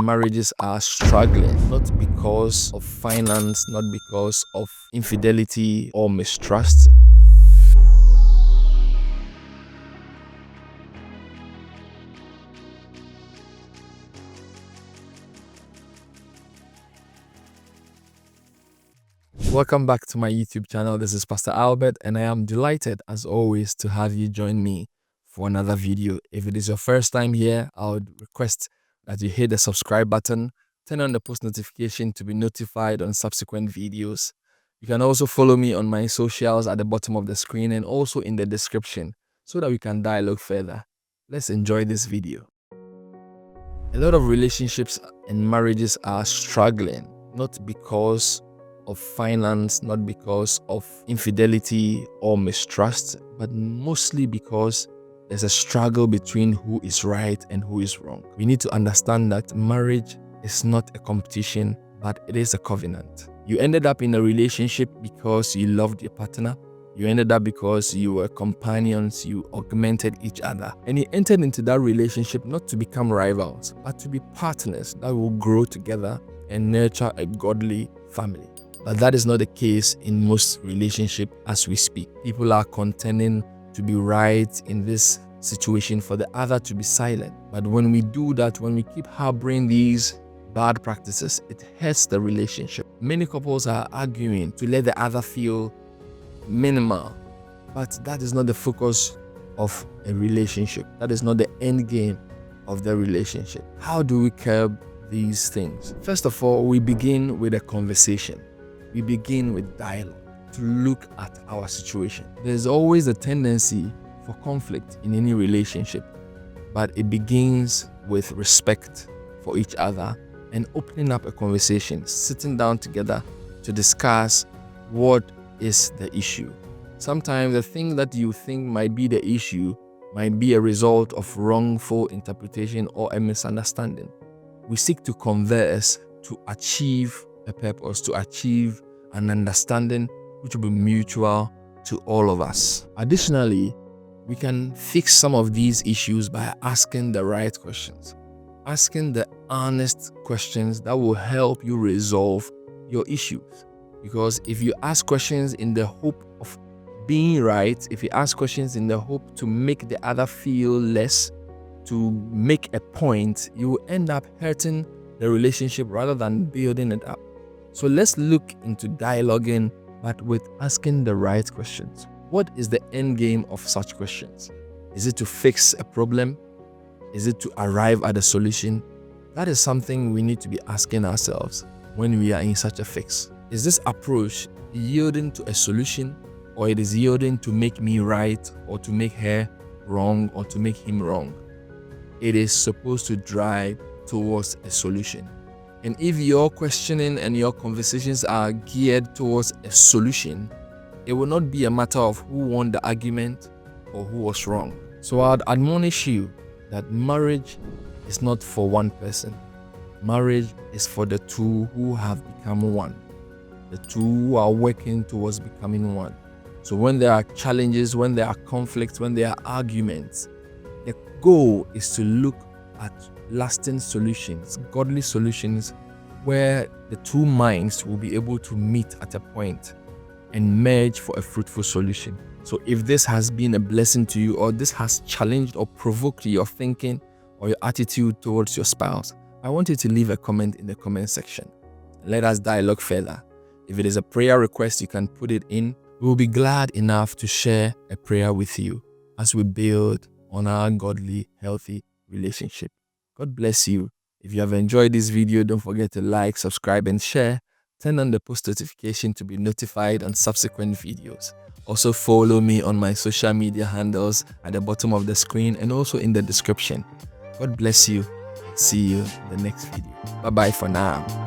Marriages are struggling, not because of finance, not because of infidelity or mistrust. Welcome back to my YouTube channel. This is Pastor Albert, and I am delighted as always to have you join me for another video. If it is your first time here, I would request that you hit the subscribe button, turn on the post notification to be notified on subsequent videos. You can also follow me on my socials at the bottom of the screen and also in the description so that we can dialogue further. Let's enjoy this video. A lot of relationships and marriages are struggling, not because of finance, not because of infidelity or mistrust, but mostly because there's a struggle between who is right and who is wrong. We need to understand that marriage is not a competition, but it is a covenant. You ended up in a relationship because you loved your partner. You ended up because you were companions, you augmented each other. And you entered into that relationship not to become rivals, but to be partners that will grow together and nurture a godly family. But that is not the case in most relationships as we speak. People are contending to be right in this situation for the other to be silent. But when we do that, when we keep harboring these bad practices, it hurts the relationship. Many couples are arguing to let the other feel minimal, but that is not the focus of a relationship. That is not the end game of the relationship. How do we curb these things? First of all, we begin with a conversation. We begin with dialogue to look at our situation. There's always a tendency for conflict in any relationship, but it begins with respect for each other and opening up a conversation, sitting down together to discuss what is the issue. Sometimes the thing that you think might be the issue might be a result of wrongful interpretation or a misunderstanding. We seek to converse to achieve a purpose, to achieve an understanding which will be mutual to all of us. Additionally, we can fix some of these issues by asking the right questions, asking the honest questions that will help you resolve your issues. Because if you ask questions in the hope of being right, if you ask questions in the hope to make the other feel less, to make a point, you will end up hurting the relationship rather than building it up. So let's look into dialoguing, but with asking the right questions. What is the end game of such questions? Is it to fix a problem? Is it to arrive at a solution? That is something we need to be asking ourselves when we are in such a fix. Is this approach yielding to a solution, or it is yielding to make me right, or to make her wrong, or to make him wrong? It is supposed to drive towards a solution. And if your questioning and your conversations are geared towards a solution, it will not be a matter of who won the argument or who was wrong. So I'd admonish you that marriage is not for one person. Marriage is for the two who have become one. The two who are working towards becoming one. So when there are challenges, when there are conflicts, when there are arguments, the goal is to look at lasting solutions, godly solutions, where the two minds will be able to meet at a point and merge for a fruitful solution. So if this has been a blessing to you, or this has challenged or provoked your thinking or your attitude towards your spouse, I want you to leave a comment in the comment section. Let us dialogue further. If it is a prayer request, you can put it in. We will be glad enough to share a prayer with you as we build on our godly, healthy relationship. God bless you. If you have enjoyed this video, don't forget to like, subscribe, and share. Turn on the post notification to be notified on subsequent videos. Also follow me on my social media handles at the bottom of the screen and also in the description. God bless you. See you in the next video. Bye-bye for now.